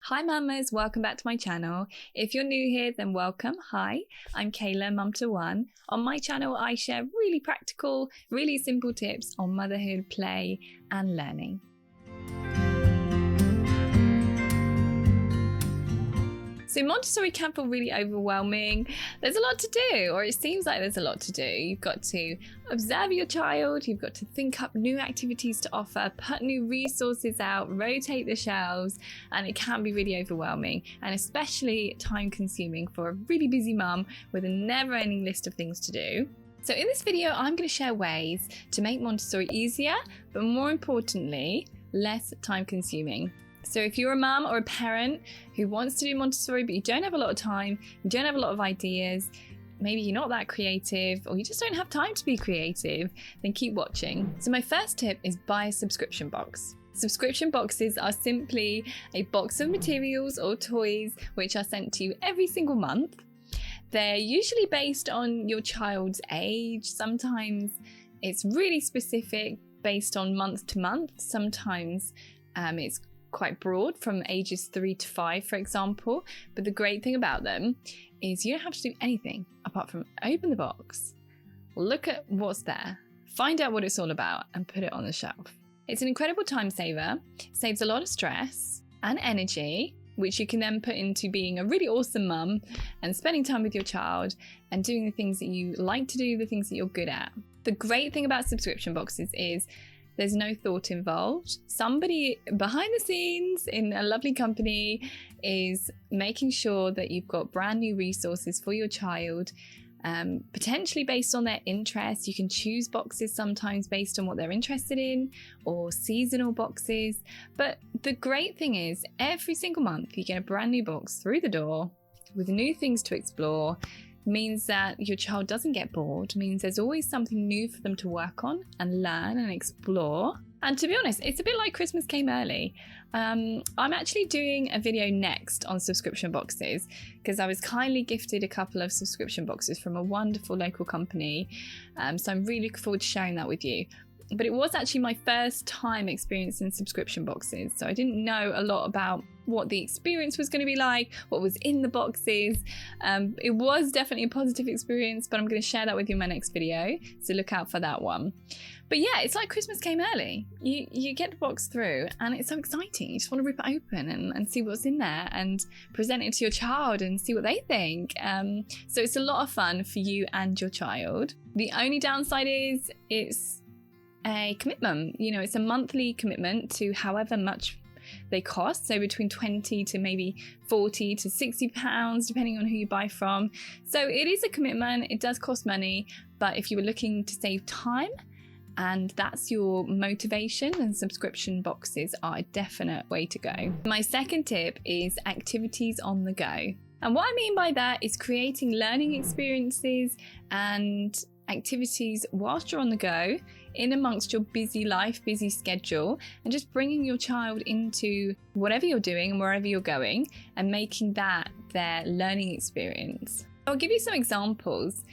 Hi mamas, welcome back to my channel. If you're new here, then welcome. Hi, I'm Kayla, mum to one. On my channel, I share really practical, really simple tips on motherhood, play and learning. So Montessori can feel really overwhelming. There's a lot to do, or it seems like there's a lot to do. You've got to observe your child, you've got to think up new activities to offer, put new resources out, rotate the shelves, and it can be really overwhelming and especially time consuming for a really busy mum with a never-ending list of things to do. So in this video, I'm going to share ways to make Montessori easier, but more importantly, less time consuming. So if you're a mum or a parent who wants to do Montessori, but you don't have a lot of time, you don't have a lot of ideas, maybe you're not that creative, or you just don't have time to be creative, then keep watching. So my first tip is buy a subscription box. Subscription boxes are simply a box of materials or toys which are sent to you every single month. They're usually based on your child's age. Sometimes it's really specific based on month to month. Sometimes it's quite broad from ages 3 to 5, for example. But the great thing about them is you don't have to do anything apart from open the box, look at what's there, find out what it's all about and put it on the shelf. It's an incredible time saver, saves a lot of stress and energy, which you can then put into being a really awesome mum and spending time with your child and doing the things that you like to do, the things that you're good at. The great thing about subscription boxes is there's no thought involved. Somebody behind the scenes in a lovely company is making sure that you've got brand new resources for your child, potentially based on their interests. You can choose boxes sometimes based on what they're interested in, or seasonal boxes. But the great thing is every single month you get a brand new box through the door with new things to explore. Means that your child doesn't get bored, means there's always something new for them to work on and learn and explore. And to be honest, it's a bit like Christmas came early. I'm actually doing a video next on subscription boxes because I was kindly gifted a couple of subscription boxes from a wonderful local company. So I'm really looking forward to sharing that with you. But it was actually my first time experiencing subscription boxes. So I didn't know a lot about what the experience was going to be like, what was in the boxes. It was definitely a positive experience, but I'm going to share that with you in my next video. So look out for that one. But yeah, it's like Christmas came early. You get the box through and it's so exciting. You just want to rip it open and see what's in there and present it to your child and see what they think. So it's a lot of fun for you and your child. The only downside is it's a commitment. You know, it's a monthly commitment to however much they cost, so between 20 to maybe 40 to 60 pounds depending on who you buy from. So it is a commitment, it does cost money, but if you were looking to save time and that's your motivation, then subscription boxes are a definite way to go. My second tip is activities on the go. And what I mean by that is creating learning experiences and activities whilst you're on the go, in amongst your busy life, busy schedule, and just bringing your child into whatever you're doing and wherever you're going and making that their learning experience. I'll give you some examples.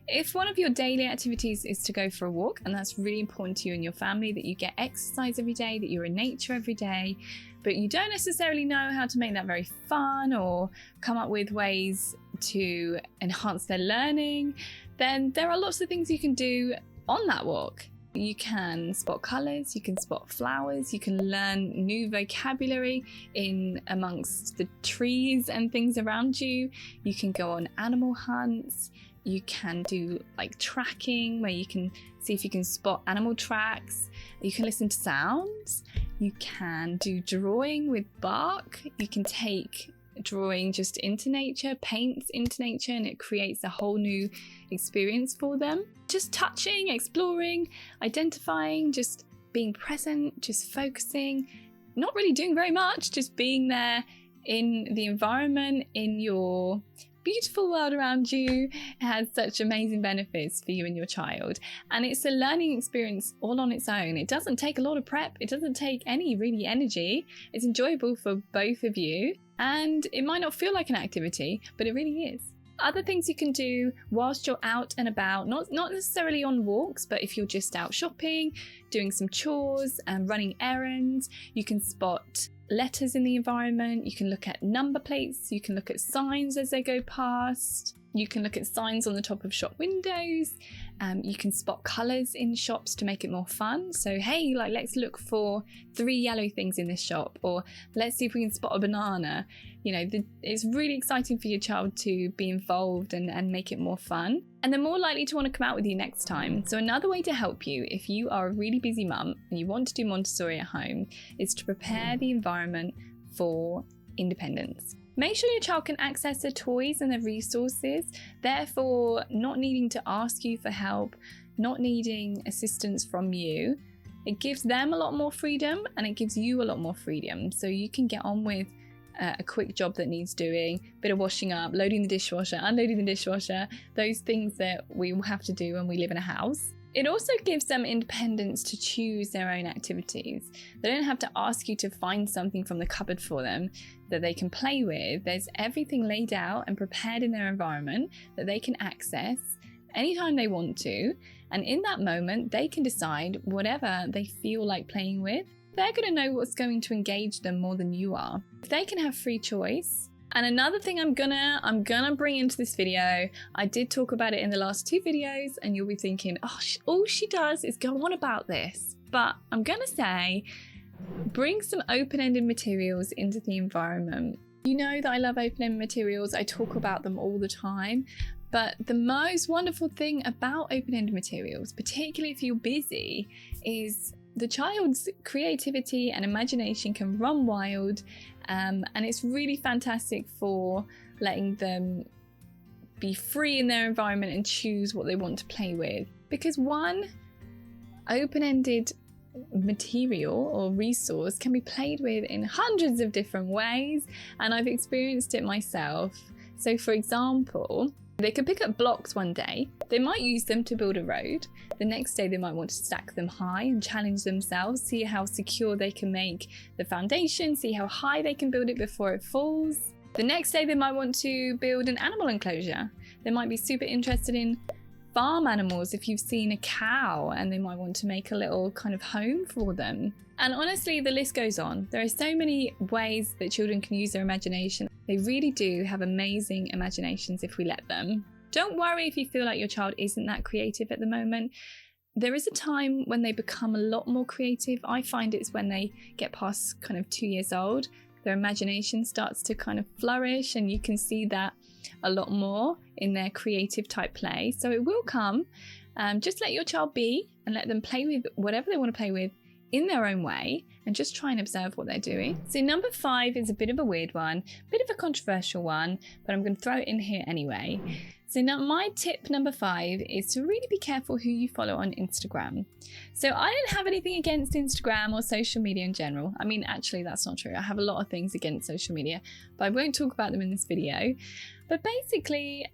If one of your daily activities is to go for a walk, and that's really important to you and your family, that you get exercise every day, that you're in nature every day, but you don't necessarily know how to make that very fun or come up with ways to enhance their learning, then there are lots of things you can do on that walk. You can spot colours, you can spot flowers, you can learn new vocabulary in amongst the trees and things around you. You can go on animal hunts. You can do like tracking where you can see if you can spot animal tracks. You can listen to sounds. You can do drawing with bark. You can take drawing just into nature, paints into nature, and it creates a whole new experience for them. Just touching, exploring, identifying, just being present, just focusing, not really doing very much, just being there in the environment, in your beautiful world around you. Has such amazing benefits for you and your child, and it's a learning experience all on its own. It doesn't take a lot of prep, it doesn't take any really energy. It's enjoyable for both of you, and it might not feel like an activity, but it really is. Other things you can do whilst you're out and about, not necessarily on walks, but if you're just out shopping, doing some chores and running errands, you can spot letters in the environment, you can look at number plates, you can look at signs as they go past, you can look at signs on the top of shop windows, you can spot colours in shops to make it more fun. So hey, like, let's look for 3 yellow things in this shop, or let's see if we can spot a banana. You know, it's really exciting for your child to be involved and make it more fun. And they're more likely to want to come out with you next time. So another way to help you if you are a really busy mum and you want to do Montessori at home is to prepare the environment for independence. Make sure your child can access their toys and their resources, therefore not needing to ask you for help, not needing assistance from you. It gives them a lot more freedom and it gives you a lot more freedom. So you can get on with a quick job that needs doing, bit of washing up, loading the dishwasher, unloading the dishwasher, those things that we will have to do when we live in a house. It also gives them independence to choose their own activities. They don't have to ask you to find something from the cupboard for them that they can play with. There's everything laid out and prepared in their environment that they can access anytime they want to. And in that moment, they can decide whatever they feel like playing with. They're going to know what's going to engage them more than you are. If they can have free choice. And another thing I'm gonna bring into this video, I did talk about it in the last 2 videos, and you'll be thinking, oh, all she does is go on about this. But I'm gonna say, bring some open-ended materials into the environment. You know that I love open-ended materials, I talk about them all the time. But the most wonderful thing about open-ended materials, particularly if you're busy, is the child's creativity and imagination can run wild, and it's really fantastic for letting them be free in their environment and choose what they want to play with. Because one open-ended material or resource can be played with in hundreds of different ways, and I've experienced it myself. So for example, they could pick up blocks one day, they might use them to build a road. The next day they might want to stack them high and challenge themselves, see how secure they can make the foundation, see how high they can build it before it falls. The next day they might want to build an animal enclosure. They might be super interested in farm animals if you've seen a cow, and they might want to make a little kind of home for them. And honestly, the list goes on. There are so many ways that children can use their imagination. They really do have amazing imaginations if we let them. Don't worry if you feel like your child isn't that creative at the moment. There is a time when they become a lot more creative. I find it's when they get past kind of 2 years old. Their imagination starts to kind of flourish, and you can see that a lot more in their creative type play. So it will come. Just let your child be and let them play with whatever they want to play with in their own way, and just try and observe what they're doing. So number 5 is a bit of a weird one, bit of a controversial one, but I'm going to throw it in here anyway. So now my tip number 5 is to really be careful who you follow on Instagram. So I don't have anything against Instagram or social media in general. I mean, actually that's not true. I have a lot of things against social media, but I won't talk about them in this video. But basically,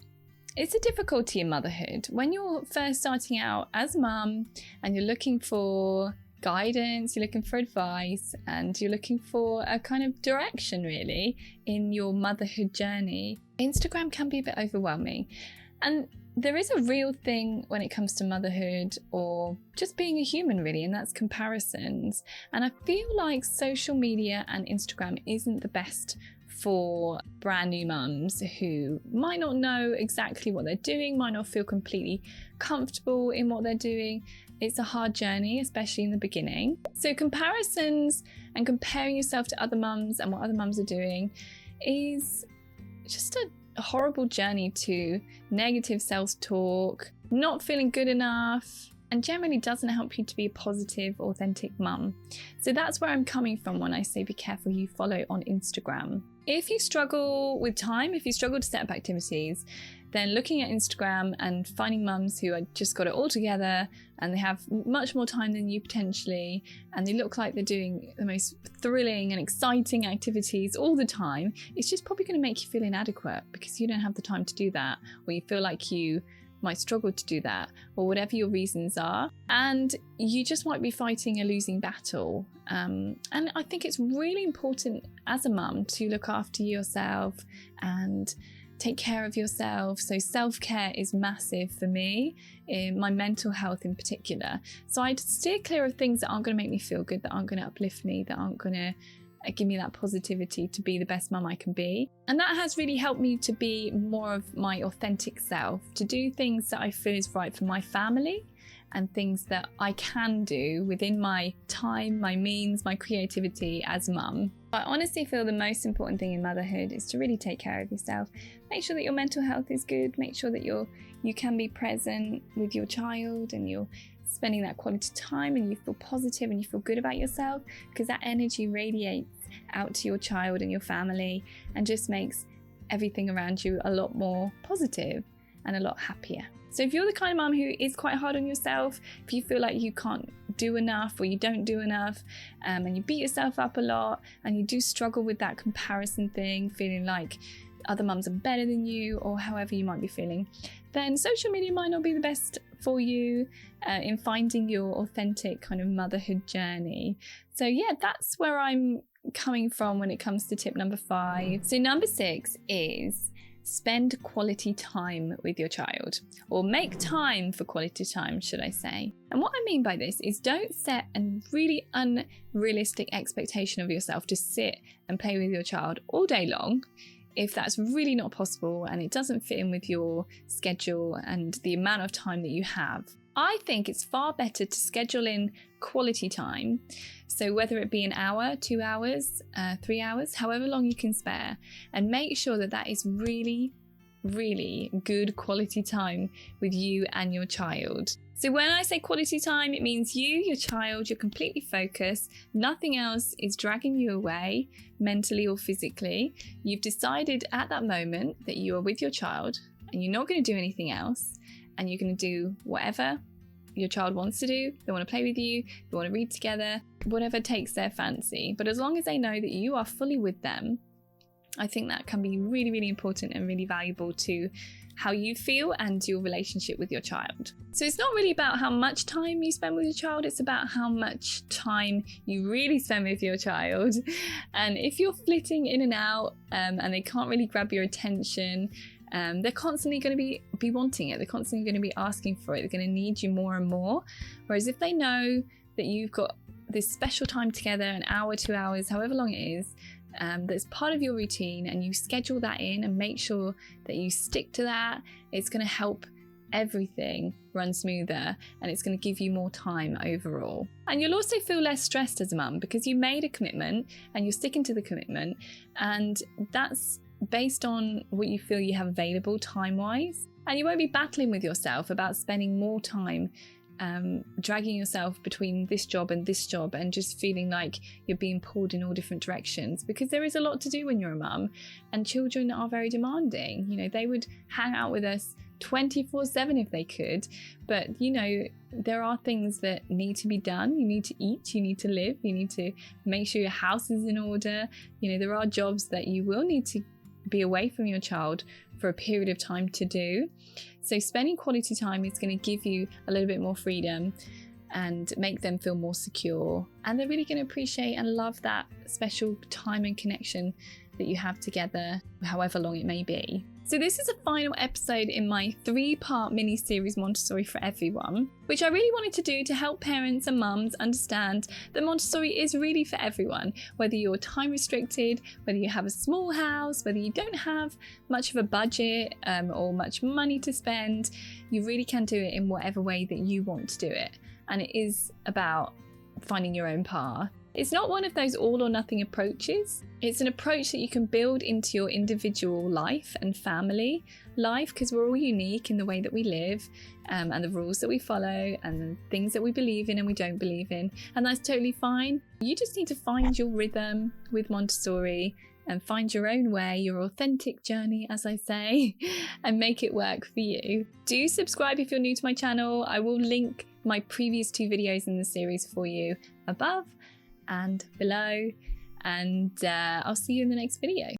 it's a difficulty in motherhood. When you're first starting out as a mum and you're looking for guidance, you're looking for advice, and you're looking for a kind of direction really in your motherhood journey, Instagram can be a bit overwhelming. And there is a real thing when it comes to motherhood or just being a human really, and that's comparisons. And I feel like social media and Instagram isn't the best for brand new mums who might not know exactly what they're doing, might not feel completely comfortable in what they're doing. It's a hard journey, especially in the beginning. So comparisons and comparing yourself to other mums and what other mums are doing is just a horrible journey to negative self-talk, not feeling good enough, and generally doesn't help you to be a positive, authentic mum. So that's where I'm coming from when I say be careful who you follow on Instagram. If you struggle with time, if you struggle to set up activities, then looking at Instagram and finding mums who are just got it all together and they have much more time than you potentially, and they look like they're doing the most thrilling and exciting activities all the time, it's just probably going to make you feel inadequate because you don't have the time to do that, or you feel like you might struggle to do that, or whatever your reasons are, and you just might be fighting a losing battle. And I think it's really important as a mum to look after yourself and take care of yourself. So self-care is massive for me, in my mental health in particular. So I'd steer clear of things that aren't going to make me feel good, that aren't going to uplift me, that aren't going to give me that positivity to be the best mum I can be. And that has really helped me to be more of my authentic self, to do things that I feel is right for my family and things that I can do within my time, my means, my creativity as mum. I honestly feel the most important thing in motherhood is to really take care of yourself. Make sure that your mental health is good. Make sure that you can be present with your child and you're spending that quality time and you feel positive and you feel good about yourself, because that energy radiates out to your child and your family and just makes everything around you a lot more positive and a lot happier. So if you're the kind of mum who is quite hard on yourself, if you feel like you can't do enough or you don't do enough, and you beat yourself up a lot and you do struggle with that comparison thing, feeling like other mums are better than you or however you might be feeling, then social media might not be the best for you in finding your authentic kind of motherhood journey. So yeah, that's where I'm coming from when it comes to tip number 5. So number 6 is spend quality time with your child, or make time for quality time, should I say. And what I mean by this is don't set a really unrealistic expectation of yourself to sit and play with your child all day long, if that's really not possible and it doesn't fit in with your schedule and the amount of time that you have. I think it's far better to schedule in quality time. So whether it be an hour, 2 hours, 3 hours, however long you can spare, and make sure that that is really, really good quality time with you and your child. So when I say quality time, it means you, your child, you're completely focused. Nothing else is dragging you away mentally or physically. You've decided at that moment that you are with your child and you're not going to do anything else, and you're going to do whatever your child wants to do. They want to play with you, they want to read together, whatever takes their fancy. But as long as they know that you are fully with them, I think that can be really, really important and really valuable to how you feel and your relationship with your child. So it's not really about how much time you spend with your child, it's about how much time you really spend with your child. And if you're flitting in and out and they can't really grab your attention, they're constantly going to be wanting it. They're constantly going to be asking for it. They're going to need you more and more. Whereas if they know that you've got this special time together, an hour, 2 hours, however long it is, that's part of your routine, and you schedule that in and make sure that you stick to that, it's going to help everything run smoother and it's going to give you more time overall. And you'll also feel less stressed as a mum because you made a commitment and you're sticking to the commitment, and that's based on what you feel you have available time-wise. And you won't be battling with yourself about spending more time dragging yourself between this job and just feeling like you're being pulled in all different directions, because there is a lot to do when you're a mum, and children are very demanding. You know, they would hang out with us 24/7 if they could, but you know, there are things that need to be done. You need to eat, you need to live, you need to make sure your house is in order. You know, there are jobs that you will need to be away from your child for a period of time to do. So spending quality time is going to give you a little bit more freedom and make them feel more secure, and they're really going to appreciate and love that special time and connection that you have together, however long it may be. So this is a final episode in my 3-part mini-series Montessori for Everyone, which I really wanted to do to help parents and mums understand that Montessori is really for everyone, whether you're time restricted, whether you have a small house, whether you don't have much of a budget or much money to spend. You really can do it in whatever way that you want to do it, and it is about finding your own path. It's not one of those all or nothing approaches. It's an approach that you can build into your individual life and family life, because we're all unique in the way that we live and the rules that we follow and the things that we believe in and we don't believe in. And that's totally fine. You just need to find your rhythm with Montessori and find your own way, your authentic journey, as I say, and make it work for you. Do subscribe if you're new to my channel. I will link my previous 2 videos in the series for you above and below, and I'll see you in the next video.